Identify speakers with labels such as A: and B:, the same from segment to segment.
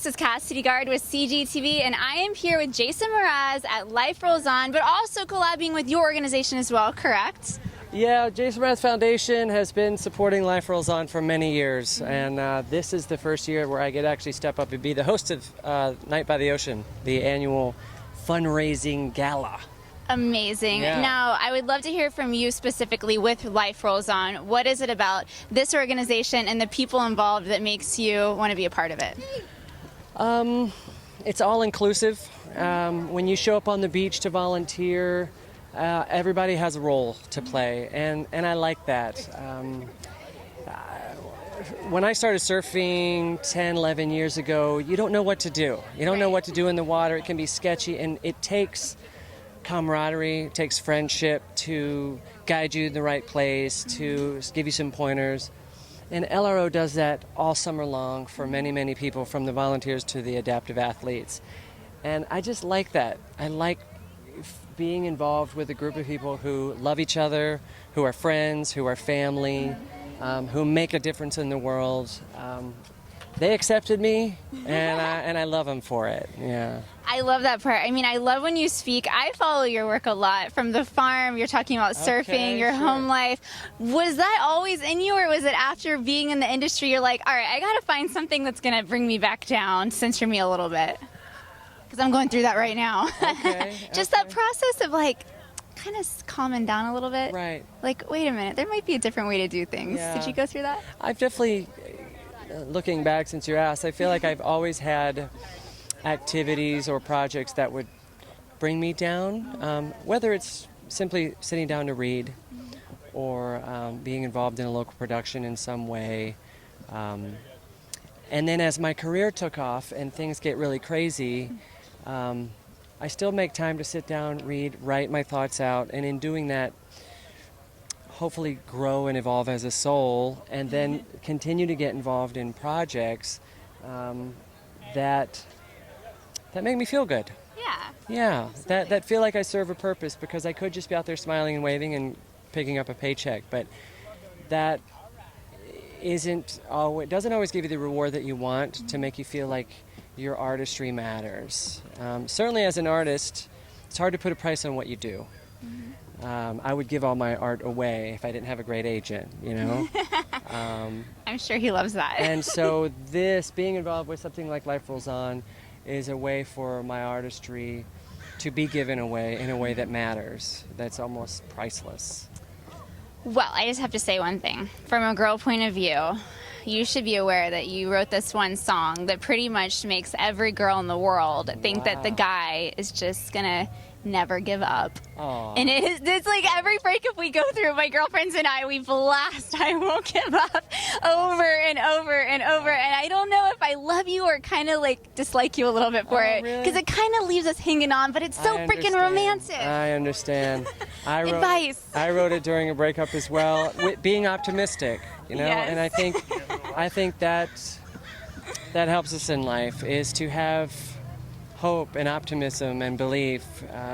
A: This is Cassidy Gard with CiGi TV, and I am here with Jason Mraz at Life Rolls On, but also collabing with your organization as well, correct?
B: Yeah, Jason Mraz Foundation has been supporting Life Rolls On for many years, and this is the first year where I get to actually step up and be the host of Night by the Ocean, the annual fundraising gala.
A: Amazing.
B: Yeah.
A: Now, I would love to hear from you specifically with Life Rolls On. What is it about this organization and the people involved that makes you want to be a part of it?
B: It's all inclusive. When you show up on the beach to volunteer, everybody has a role to play, and I like that. When I started surfing 10, 11 years ago, you don't know what to do. You don't know what to do in the water. It can be sketchy, and it takes camaraderie, it takes friendship to guide you in the right place, to give you some pointers. And LRO does that all summer long for many, many people, from the volunteers to the adaptive athletes. And I just like that. I like being involved with a group of people who love each other, who are friends, who are family, who make a difference in the world. They accepted me, and I love them for it. Yeah.
A: I love that part. I mean, I love when you speak. I follow your work a lot. From the farm, you're talking about surfing, your home life. Was that always in you, or was it after being in the industry, you're like, all right, I got to find something that's going to bring me back down, censor me a little bit? Because I'm going through that right now. Just that process of like, kind of calming down a little bit.
B: Right.
A: Like, wait a minute, there might be a different way to do things.
B: Yeah.
A: Did you go through that?
B: I've definitely, looking back since you asked, I feel like I've always had activities or projects that would bring me down, whether it's simply sitting down to read or being involved in a local production in some way. And then as my career took off and things get really crazy, I still make time to sit down, read, write my thoughts out, and in doing that, hopefully grow and evolve as a soul, and then continue to get involved in projects that make me feel good. Yeah, that feel like I serve a purpose, because I could just be out there smiling and waving and picking up a paycheck, but that doesn't always give you the reward that you want to make you feel like your artistry matters. Certainly as an artist, it's hard to put a price on what you do. I would give all my art away if I didn't have a great agent, you know?
A: I'm sure he loves that.
B: And so being involved with something like Life Rolls On is a way for my artistry to be given away in a way that matters, that's almost priceless.
A: Well, I just have to say one thing. From a girl point of view, you should be aware that you wrote this one song that pretty much makes every girl in the world think that the guy is just gonna never give up.
B: Aww.
A: And it's like every breakup we go through, my girlfriends and I, we blast I Won't Give Up over and over and over. And I don't know if I love you or kind of like dislike you a little bit for it. Because it kind of leaves us hanging on, but it's so freaking romantic.
B: I understand.
A: Advice.
B: I wrote it during a breakup as well, being optimistic, you know?
A: Yes.
B: And I think that helps us in life, is to have hope and optimism and belief,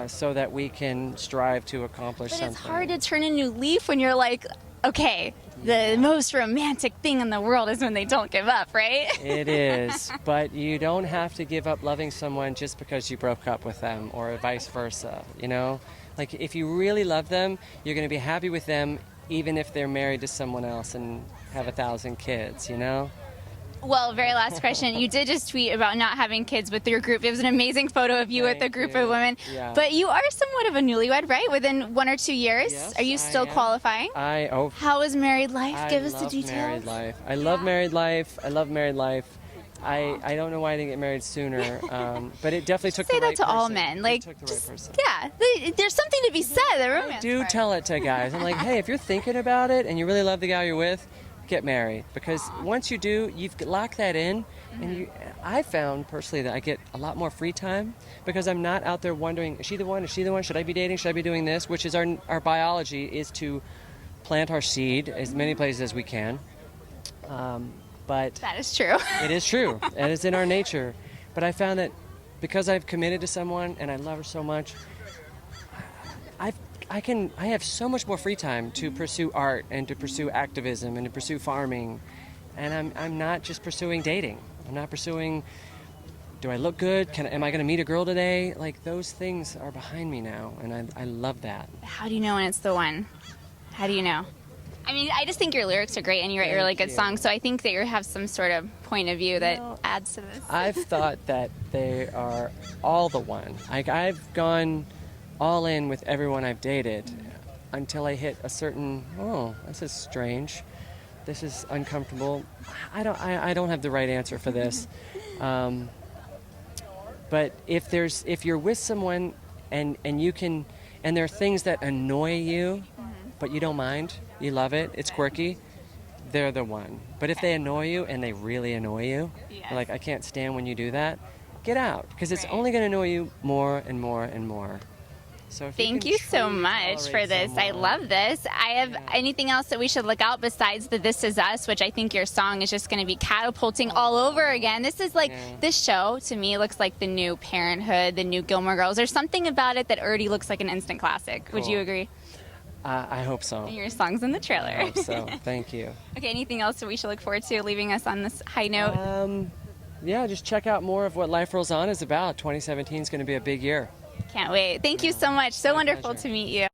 B: so that we can strive to accomplish something.
A: It's hard to turn a new leaf when you're like, okay, the most romantic thing in the world is when they don't give up, right?
B: It is, but you don't have to give up loving someone just because you broke up with them, or vice versa, you know? Like, if you really love them, you're going to be happy with them even if they're married to someone else and have 1,000 kids, you know?
A: Well, very last question. You did just tweet about not having kids with your group. It was an amazing photo of you with a group of women.
B: Yeah.
A: But you are somewhat of a newlywed, right? Within 1 or 2 years?
B: Yes,
A: Are you still
B: I am.
A: qualifying? How is married life? Give us the details.
B: Married life. I love married life. I love married life. I don't know why I didn't get married sooner, but it definitely took the right person.
A: Say that to all men. Like,
B: it took the right person.
A: Yeah, there's something to be said. The romance
B: I do
A: part.
B: tell it to guys. I'm like, hey, if you're thinking about it and you really love the guy you're with, get married, because once you do, you've locked that in, and I found personally that I get a lot more free time, because I'm not out there wondering, is she the one, should I be dating, should I be doing this, which is our biology is to plant our seed as many places as we can, but
A: that is true.
B: It is true, and it's in our nature, but I found that because I've committed to someone and I love her so much, I have so much more free time to pursue art and to pursue activism and to pursue farming, and I'm not just pursuing dating. I'm not pursuing do I look good? Am I going to meet a girl today? Like, those things are behind me now, and I love that.
A: How do you know when it's the one? How do you know? I mean, I just think your lyrics are great and you write really good songs, so I think that you have some sort of point of view that adds to this.
B: I've thought that they are all the one. Like, I've gone all in with everyone I've dated until I hit a certain, oh, this is strange. This is uncomfortable. I don't have the right answer for this. But if you're with someone and there are things that annoy you, but you don't mind, you love it, it's quirky, they're the one. But if they annoy you and they really annoy you, like, I can't stand when you do that, get out, because it's only going to annoy you more and more and more. So
A: thank you so much for this. I love this. I have anything else that we should look out besides the This Is Us, which I think your song is just going to be catapulting all over again. This is like, this show to me looks like the new Parenthood, the new Gilmore Girls. There's something about it that already looks like an instant classic. Cool. Would you agree?
B: I hope so.
A: And your song's in the trailer.
B: I hope so. Thank you.
A: Okay, anything else that we should look forward to, leaving us on this high note?
B: Yeah, just check out more of what Life Rolls On is about. 2017 is going to be a big year.
A: Can't wait. Thank you so much. So wonderful to meet you.